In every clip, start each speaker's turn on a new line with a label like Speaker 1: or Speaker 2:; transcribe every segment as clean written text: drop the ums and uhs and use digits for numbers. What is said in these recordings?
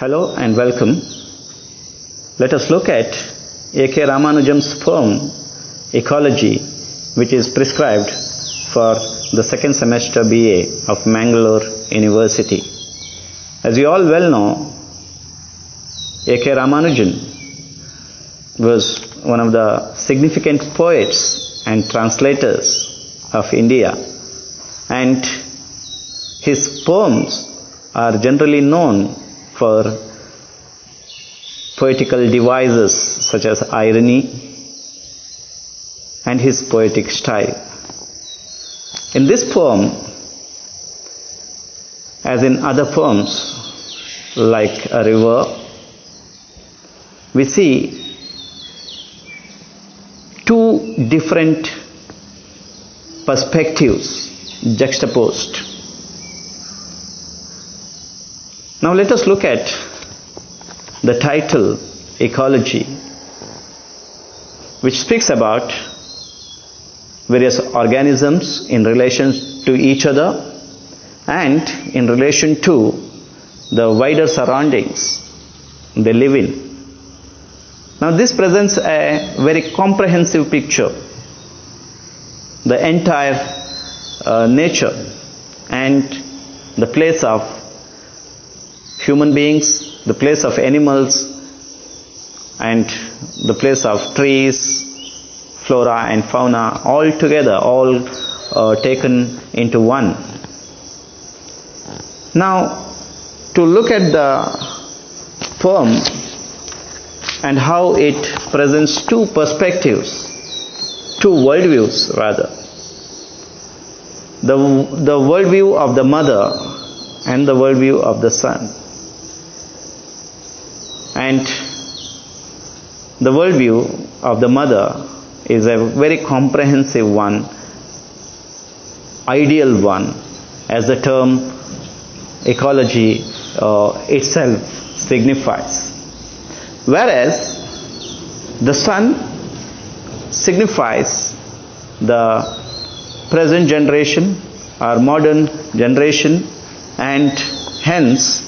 Speaker 1: Hello and welcome. Let us look at A.K. Ramanujan's poem Ecology, which is prescribed for the second semester BA of Mangalore University. As you all well know, A.K. Ramanujan was one of the significant poets and translators of India, and his poems are generally known for poetical devices such as irony and his poetic style. In this poem, as in other poems like a river, we see two different perspectives juxtaposed. Now let us look at the title Ecology, which speaks about various organisms in relation to each other and in relation to the wider surroundings they live in. Now this presents a very comprehensive picture. The entire nature and the place of human beings, the place of animals, and the place of trees, flora and fauna, all together, all taken into one. Now, to look at the poem and how it presents two perspectives, two worldviews rather. The worldview of the mother and the worldview of the son. And the worldview of the mother is a very comprehensive one, ideal one, as the term ecology itself signifies. Whereas the son signifies the present generation or modern generation, and hence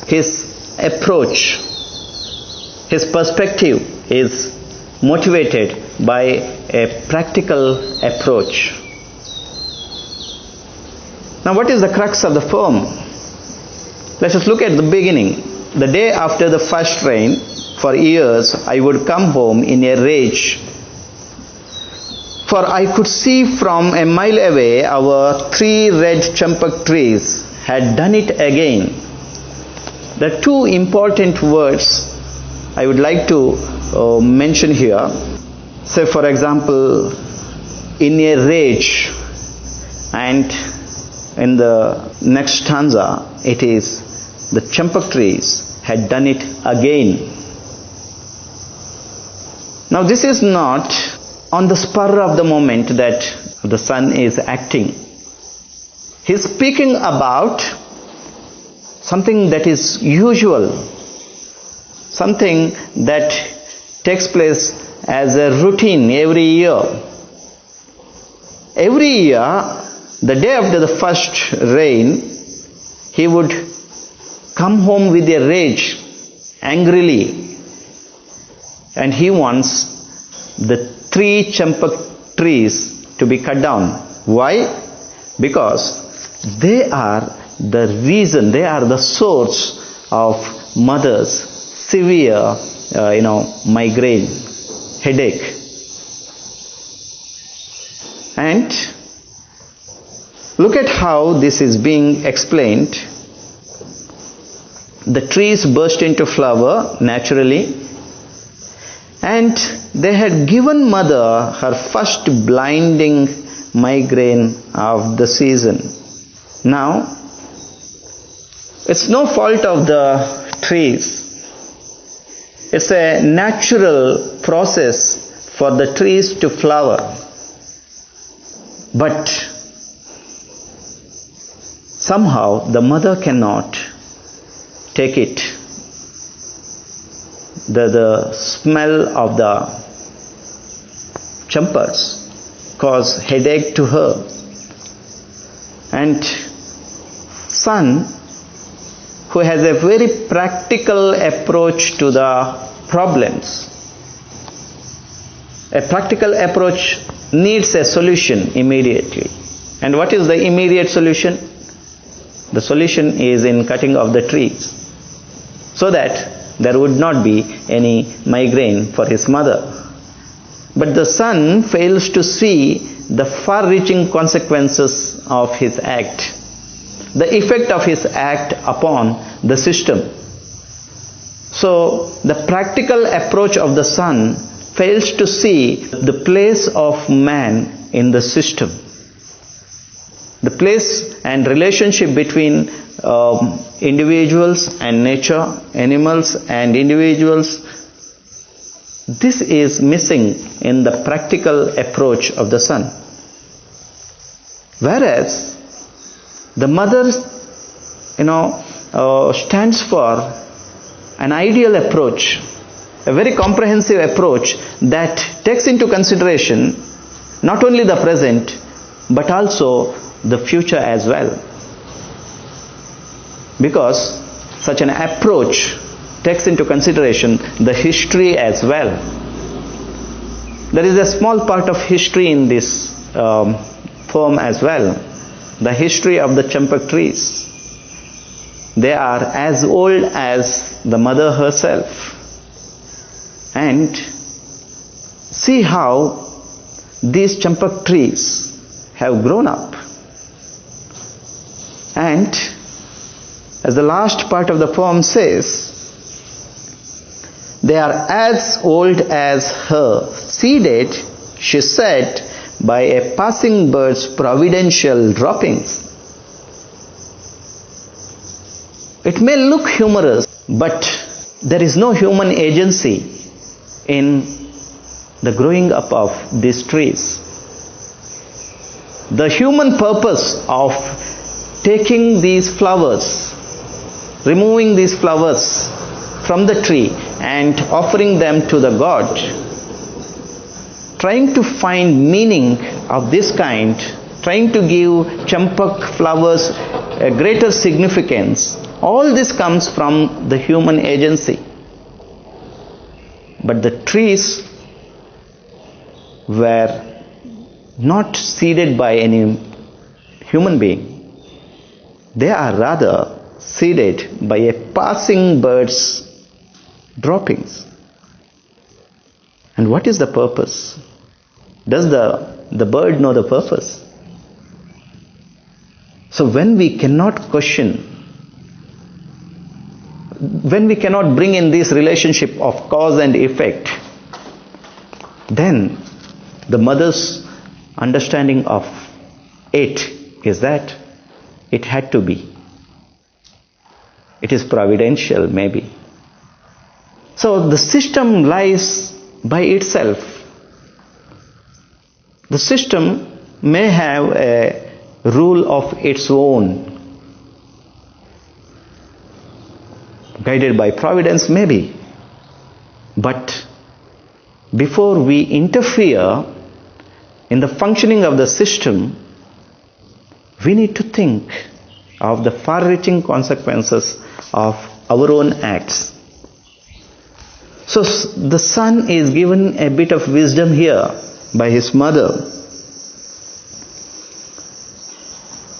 Speaker 1: his approach, his perspective is motivated by a practical approach. Now what is the crux of the poem? Let us look at the beginning. The day after the first rain, for years I would come home in a rage, for I could see from a mile away our 3 red champak trees had done it again. The two important words I would like to mention here. Say for example, in a rage, and in the next stanza it is the champak trees had done it again. Now this is not on the spur of the moment that the son is acting. He is speaking about something that is usual, something that takes place as a routine every year. Every year, the day after the first rain, he would come home with a rage, angrily, and he wants the 3 champak trees to be cut down. Why? Because they are the reason, they are the source of mother's severe migraine, headache. And look at how this is being explained. The trees burst into flower naturally, and they had given mother her first blinding migraine of the season. Now, it's no fault of the trees. It's a natural process for the trees to flower. But somehow the mother cannot take it. The smell of the champaks cause headache to her. And son who has a very practical approach to the problems. A practical approach needs a solution immediately. And what is the immediate solution? The solution is in cutting off the trees, so that there would not be any migraine for his mother. But the son fails to see the far-reaching consequences of his act, the effect of his act upon the system. So the practical approach of the son fails to see the place of man in the system, the place and relationship between individuals and nature, animals and individuals. This is missing in the practical approach of the son. Whereas the mother, stands for an ideal approach, a very comprehensive approach that takes into consideration not only the present but also the future as well. Because such an approach takes into consideration the history as well. There is a small part of history in this poem as well. The history of the champak trees. They are as old as the mother herself. And see how these champak trees have grown up. And as the last part of the poem says, they are as old as her, seeded, she said, by a passing bird's providential droppings. It may look humorous, but there is no human agency in the growing up of these trees. The human purpose of taking these flowers, removing these flowers from the tree and offering them to the god, trying to find meaning of this kind, trying to give champak flowers a greater significance, all this comes from the human agency. But the trees were not seeded by any human being. They are rather seeded by a passing bird's droppings. And what is the purpose? Does the bird know the purpose? So when we cannot question, when we cannot bring in this relationship of cause and effect, then the mother's understanding of it is that it had to be. It is providential, maybe. So the system lies by itself. The system may have a rule of its own, guided by providence maybe. But before we interfere in the functioning of the system, we need to think of the far-reaching consequences of our own acts. So the son is given a bit of wisdom here by his mother.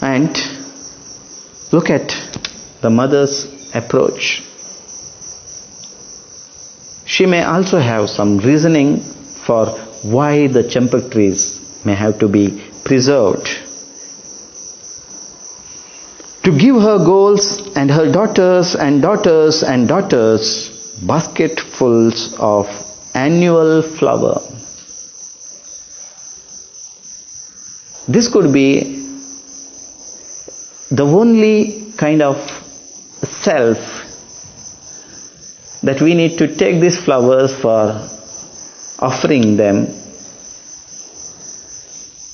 Speaker 1: And look at the mother's approach. She may also have some reasoning for why the champak trees may have to be preserved. To give her goals and her daughters and daughters and daughters basketfuls of annual flower. This could be the only kind of self that we need to take these flowers for offering them.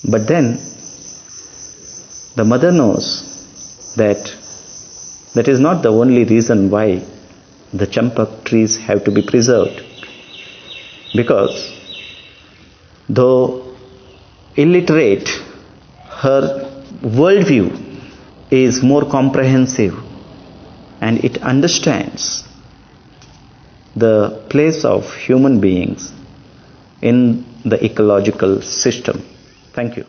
Speaker 1: But then the mother knows that that is not the only reason why the champak trees have to be preserved. Because though illiterate, her worldview is more comprehensive. and it understands the place of human beings in the ecological system. Thank you.